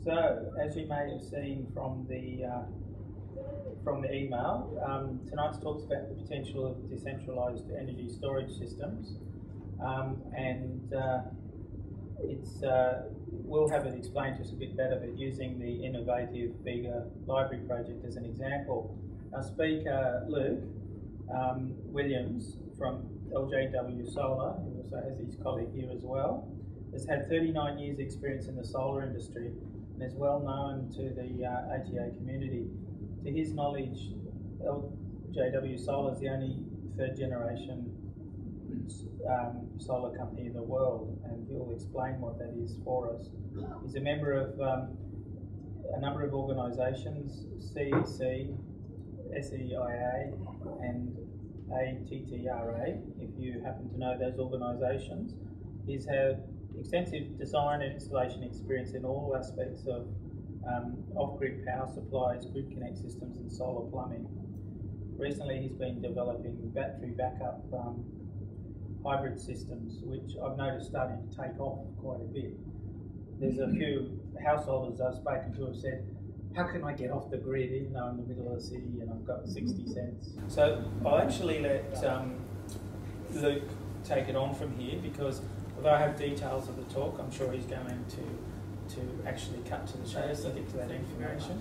So, as you may have seen from the email, tonight's talk is about the potential of decentralised energy storage systems, we'll have it explained to us a bit better, but using the innovative Bega Library project as an example. Our speaker, Luke Williams from LJW Solar, who also has his colleague here as well, has had 39 years experience in the solar industry and is well known to the ATA community. To his knowledge, LJW Solar is the only third generation solar company in the world, and he'll explain what that is for us. He's a member of a number of organisations, CEC, SEIA and ATTRA, if you happen to know those organisations. He's had extensive design and installation experience in all aspects of off-grid power supplies, grid connect systems and solar plumbing. Recently he's been developing battery backup hybrid systems, which I've noticed starting to take off quite a bit. There's a few householders I've spoken to have said, how can I get off the grid even though I'm in the middle of the city and I've got 60 cents? So I'll actually let Luke take it on from here, because although I have details of the talk, I'm sure he's going to actually cut to the chase to get to that information.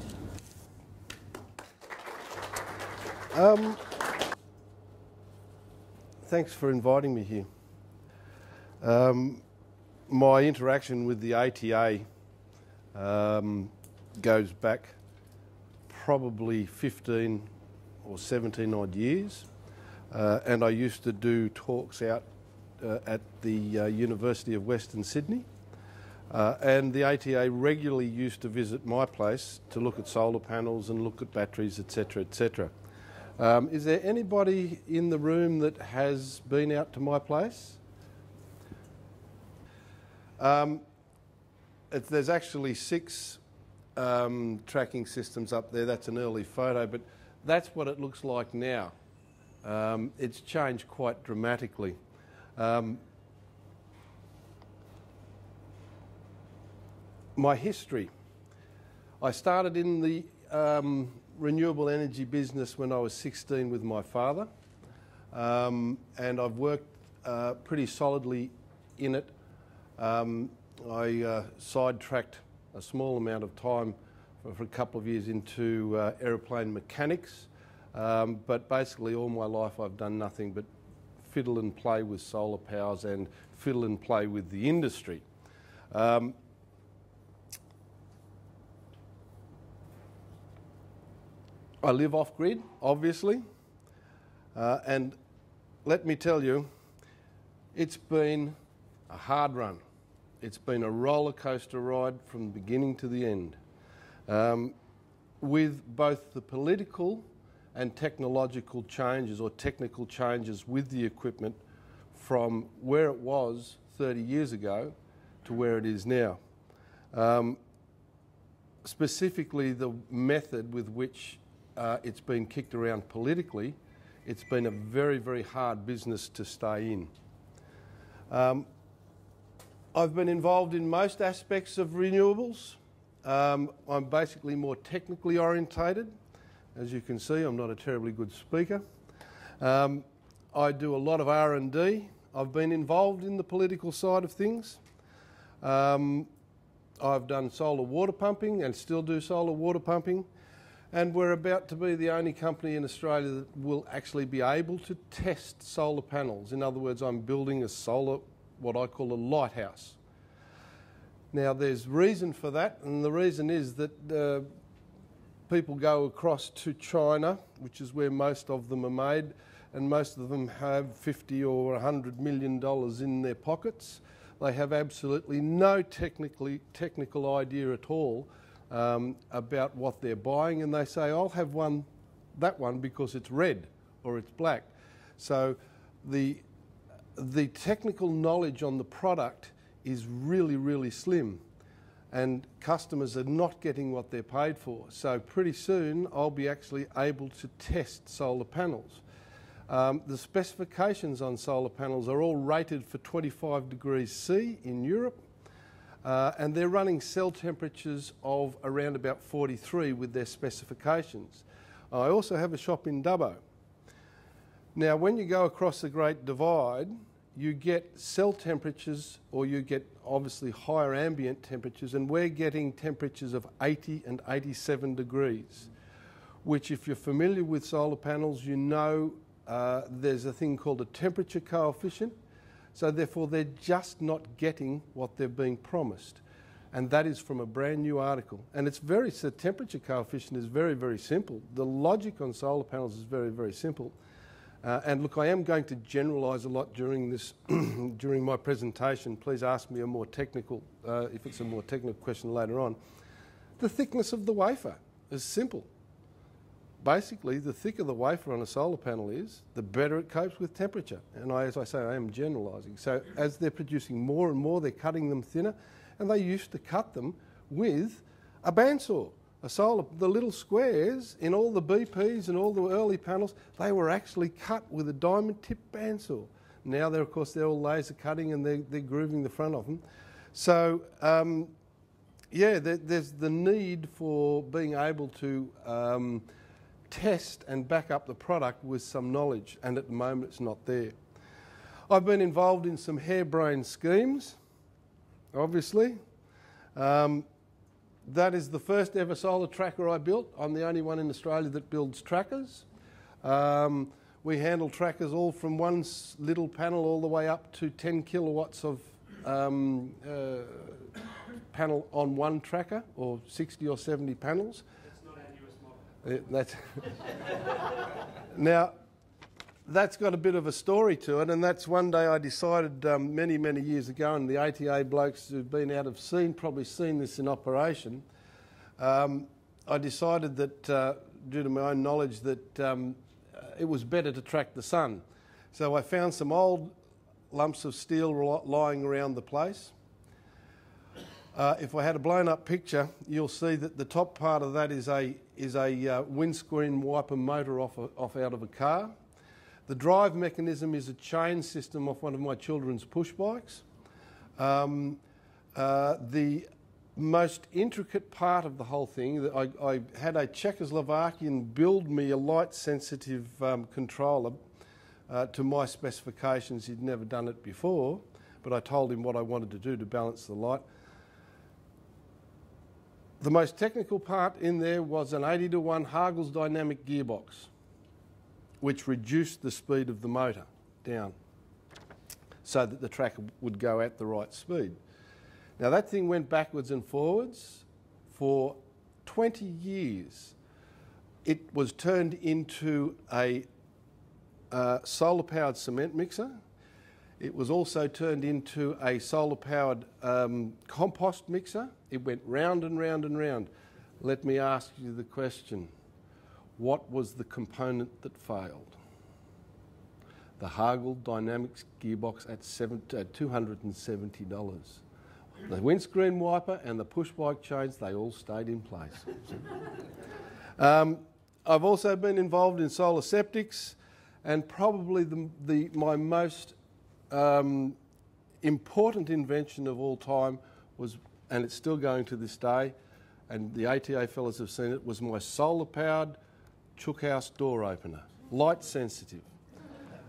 Thanks for inviting me here. My interaction with the ATA goes back probably 15 or 17 odd years, and I used to do talks out at the University of Western Sydney, and the ATA regularly used to visit my place to look at solar panels and look at batteries, etc., etc. Is there anybody in the room that has been out to my place? There's actually 6 tracking systems up there. That's an early photo, but that's what it looks like now. It's changed quite dramatically. My history. I started in the renewable energy business when I was 16 with my father, and I've worked pretty solidly in it. I sidetracked a small amount of time for a couple of years into aeroplane mechanics, but basically all my life I've done nothing but fiddle and play with solar powers and fiddle and play with the industry. I live off-grid, obviously, and let me tell you, it's been a hard run. It's been a roller coaster ride from the beginning to the end, with both the political and technological changes or technical changes with the equipment from where it was 30 years ago to where it is now. Specifically, the method with which it's been kicked around politically, it's been a very, very hard business to stay in. I've been involved in most aspects of renewables. I'm basically more technically orientated. As you can see, I'm not a terribly good speaker. I do a lot of R&D. I've been involved in the political side of things. I've done solar water pumping and still do solar water pumping. And we're about to be the only company in Australia that will actually be able to test solar panels. In other words, I'm building a solar, what I call a lighthouse. Now, there's reason for that, and the reason is that people go across to China, which is where most of them are made, and most of them have $50 or $100 million in their pockets. They have absolutely no technical idea at all about what they're buying, and they say, I'll have that one because it's red or it's black. So the technical knowledge on the product is really, really slim, and customers are not getting what they're paid for. So pretty soon I'll be actually able to test solar panels. The specifications on solar panels are all rated for 25 degrees C in Europe. and they're running cell temperatures of around about 43 with their specifications. I also have a shop in Dubbo. Now, when you go across the Great Divide, you get cell temperatures, or you get obviously higher ambient temperatures, and we're getting temperatures of 80 and 87 degrees, which, if you're familiar with solar panels, you know there's a thing called a temperature coefficient. So therefore, they're just not getting what they're being promised. And that is from a brand new article. And the temperature coefficient is very, very simple. The logic on solar panels is very, very simple. And look, I am going to generalise a lot during this, during my presentation. Please ask me a more technical, if it's a more technical question later on. The thickness of the wafer is simple. Basically, the thicker the wafer on a solar panel is, the better it copes with temperature. And as I say, I am generalising. So as they're producing more and more, they're cutting them thinner, and they used to cut them with a bandsaw. The little squares in all the BPs and all the early panels, they were actually cut with a diamond-tipped bandsaw. Now, of course, they're all laser cutting, and they're grooving the front of them. So, yeah, there's the need for being able to test and back up the product with some knowledge, and at the moment it's not there. I've been involved in some harebrained schemes, obviously. That is the first ever solar tracker I built. I'm the only one in Australia that builds trackers. We handle trackers all from one little panel all the way up to 10 kilowatts of panel on one tracker, or 60 or 70 panels. That's Now, that's got a bit of a story to it, and that's one day I decided many, many years ago, and the ATA blokes who've been out of scene probably seen this in operation. I decided that, due to my own knowledge, that it was better to track the sun. So I found some old lumps of steel lying around the place. If I had a blown up picture, you'll see that the top part of that is a windscreen wiper motor off out of a car. The drive mechanism is a chain system off one of my children's push bikes. The most intricate part of the whole thing, I had a Czechoslovakian build me a light sensitive controller to my specifications. He'd never done it before, but I told him what I wanted to do to balance the light. The most technical part in there was an 80-to-1 Hagel's dynamic gearbox, which reduced the speed of the motor down so that the tracker would go at the right speed. Now, that thing went backwards and forwards for 20 years. It was turned into a solar-powered cement mixer. It was also turned into a solar-powered compost mixer. It went round and round and round. Let me ask you the question. What was the component that failed? The Hagel Dynamics gearbox at $270. The windscreen wiper and the push bike chains, they all stayed in place. I've also been involved in solar septics, and probably my most important invention of all time was, and it's still going to this day, and the ATA fellas have seen it, was my solar-powered chook house door opener, light sensitive.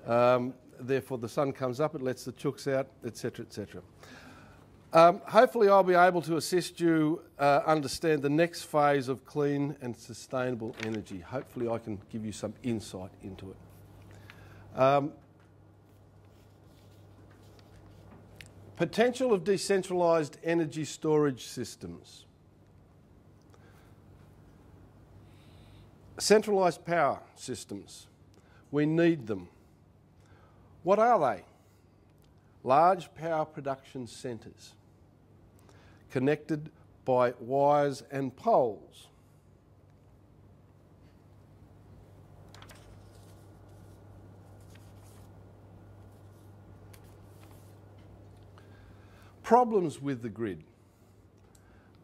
Therefore, the sun comes up, it lets the chooks out, etc., etc. Hopefully, I'll be able to assist you understand the next phase of clean and sustainable energy. Hopefully, I can give you some insight into it. Potential of decentralised energy storage systems. Centralised power systems. We need them. What are they? Large power production centres connected by wires and poles. Problems with the grid.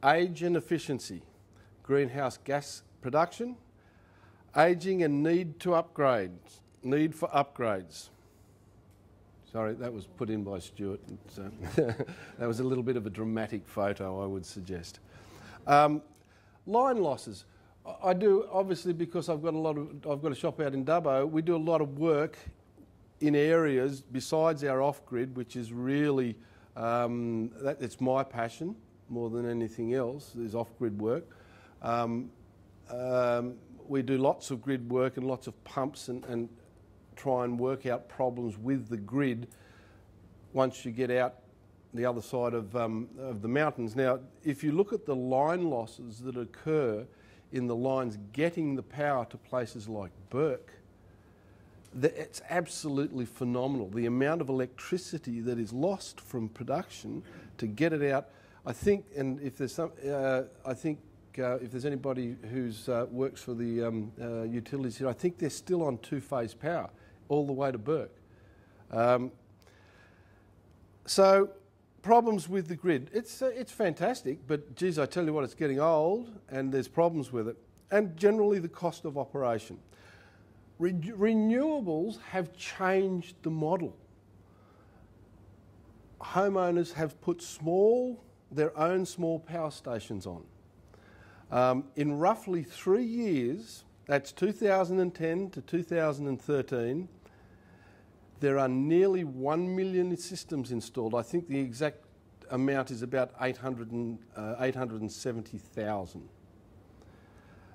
Age and efficiency, greenhouse gas production, ageing and need for upgrades. Sorry, that was put in by Stuart. So that was a little bit of a dramatic photo, I would suggest. Line losses. I do, obviously, because I've got a shop out in Dubbo. We do a lot of work in areas besides our off-grid, which is really it's my passion more than anything else. Is off-grid work. We do lots of grid work and lots of pumps and try and work out problems with the grid once you get out the other side of the mountains. Now, if you look at the line losses that occur in the lines getting the power to places like Burke, it's absolutely phenomenal. The amount of electricity that is lost from production to get it out. I think, and if there's some, if there's anybody who's works for the utilities here, I think they're still on two-phase power all the way to Burke. So problems with the grid. It's fantastic, but geez, I tell you what, it's getting old and there's problems with it. And generally the cost of operation. Renewables have changed the model. Homeowners have put their own small power stations on. In roughly 3 years, that's 2010 to 2013, there are nearly 1 million systems installed. I think the exact amount is about 870,000.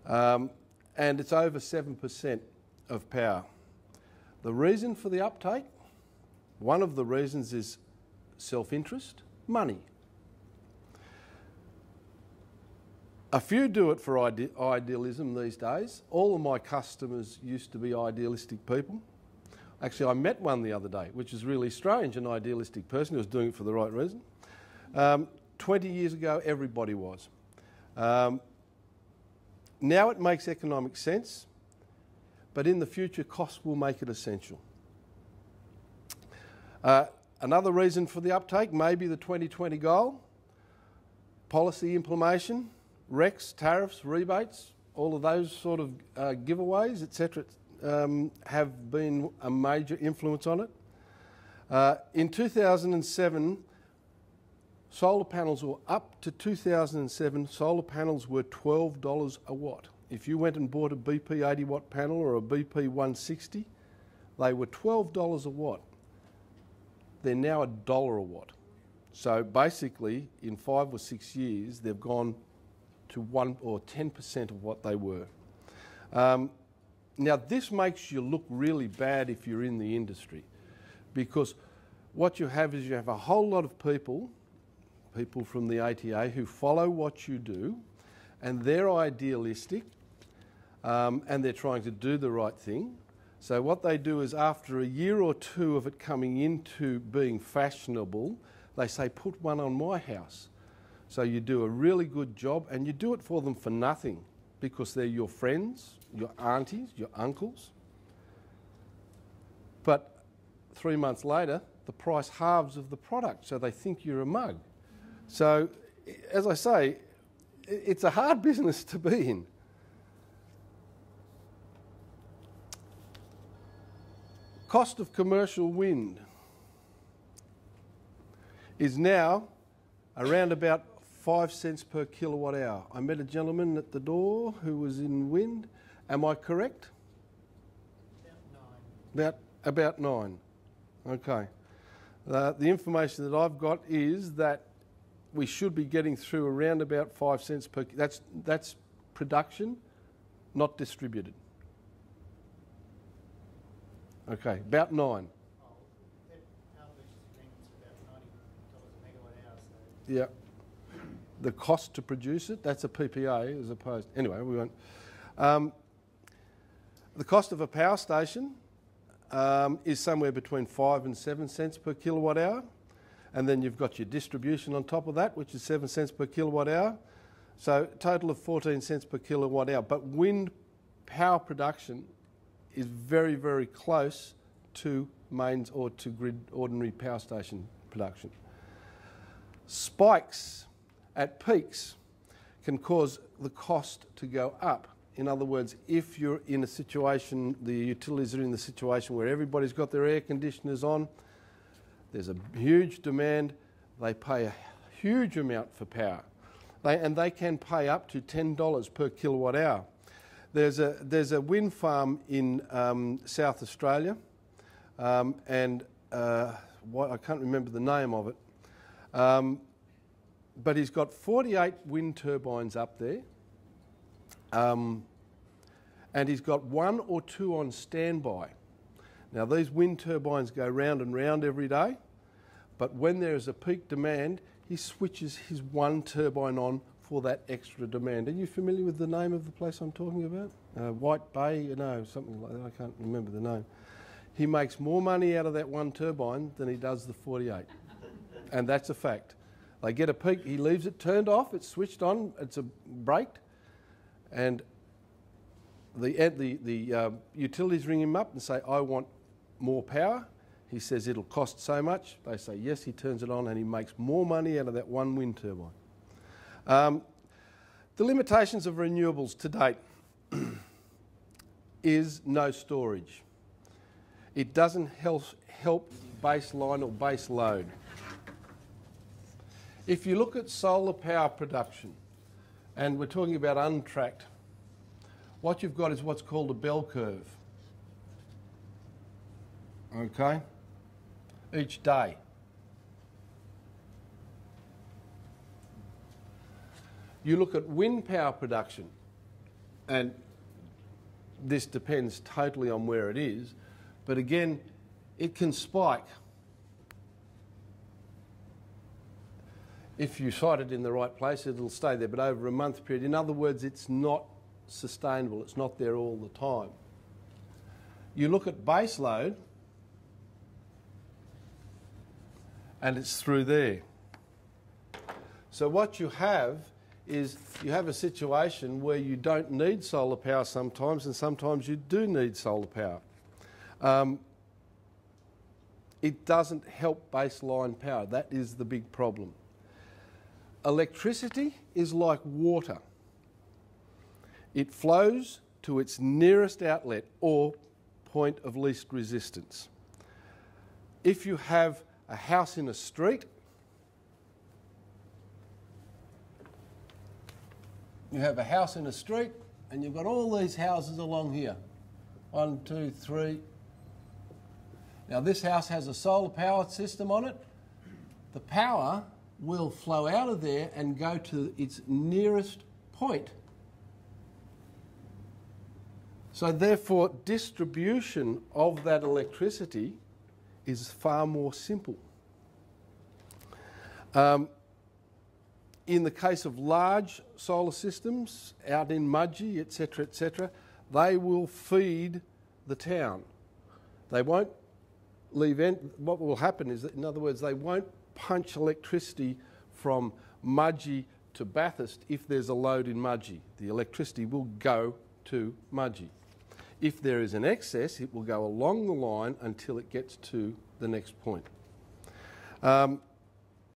And it's over 7% of power. The reason for the uptake, one of the reasons is self-interest, money. A few do it for idealism these days. All of my customers used to be idealistic people. Actually, I met one the other day, which is really strange, an idealistic person who was doing it for the right reason. 20 years ago, everybody was. Now it makes economic sense, but in the future, cost will make it essential. Another reason for the uptake may be the 2020 goal, policy implementation, RECs, tariffs, rebates, all of those sort of giveaways, etc., have been a major influence on it. In 2007, solar panels were up to 2007, solar panels were $12 a watt. If you went and bought a BP 80 watt panel or a BP 160, they were $12 a watt. They're now $1 a watt. So basically, in 5 or 6 years, they've gone to 1 or 10% of what they were. Now, this makes you look really bad if you're in the industry, because what you have is you have a whole lot of people from the ATA who follow what you do, and they're idealistic, and they're trying to do the right thing. So what they do is after a year or two of it coming into being fashionable, they say, put one on my house. So you do a really good job, and you do it for them for nothing, because they're your friends, your aunties, your uncles. But 3 months later, the price halves of the product, so they think you're a mug. So, as I say, it's a hard business to be in. Cost of commercial wind is now around about 5 cents per kilowatt hour. I met a gentleman at the door who was in wind. Am I correct? About 9. Okay. The information that I've got is that we should be getting through around about 5 cents per. That's production, not distributed. Okay, about 9. Yeah. The cost to produce it, that's a PPA as opposed. Anyway, we won't. The cost of a power station is somewhere between 5 and 7 cents per kilowatt hour. And then you've got your distribution on top of that, which is 7 cents per kilowatt hour. So total of 14 cents per kilowatt hour. But wind power production is very, very close to mains or to grid ordinary power station production. Spikes at peaks can cause the cost to go up. In other words, if you're in a situation, the utilities are in the situation where everybody's got their air conditioners on, There's a huge demand. They pay a huge amount for power. They can pay up to $10 per kilowatt hour. There's a wind farm in South Australia, I can't remember the name of it, but he's got 48 wind turbines up there, and he's got 1 or 2 on standby. Now these wind turbines go round and round every day, but when there is a peak demand, he switches his one turbine on for that extra demand. Are you familiar with the name of the place I'm talking about? White Bay, something like that. I can't remember the name. He makes more money out of that one turbine than he does the 48. And that's a fact. They get a peak, he leaves it turned off, it's switched on, it's braked, and the utilities ring him up and say, I want more power. He says it'll cost so much. They say yes, he turns it on and he makes more money out of that one wind turbine. The limitations of renewables to date is no storage. It doesn't help baseline or base load. If you look at solar power production, and we're talking about untracked, what you've got is what's called a bell curve. Okay? Each day. You look at wind power production, and this depends totally on where it is, but again, it can spike. If you site it in the right place, it'll stay there, but over a month period. In other words, it's not sustainable, it's not there all the time. You look at base load, and it's through there. So what you have is you have a situation where you don't need solar power sometimes, and sometimes you do need solar power. It doesn't help baseline power. That is the big problem. Electricity is like water. It flows to its nearest outlet or point of least resistance. If you have a house in a street, and you've got all these houses along here. 1, 2, 3. Now this house has a solar power system on it. The power will flow out of there and go to its nearest point. So therefore, distribution of that electricity is far more simple. In the case of large solar systems out in Mudgee, etc., they will feed the town. They won't leave. What will happen is that, in other words, they won't punch electricity from Mudgee to Bathurst if there's a load in Mudgee. The electricity will go to Mudgee. If there is an excess, it will go along the line until it gets to the next point.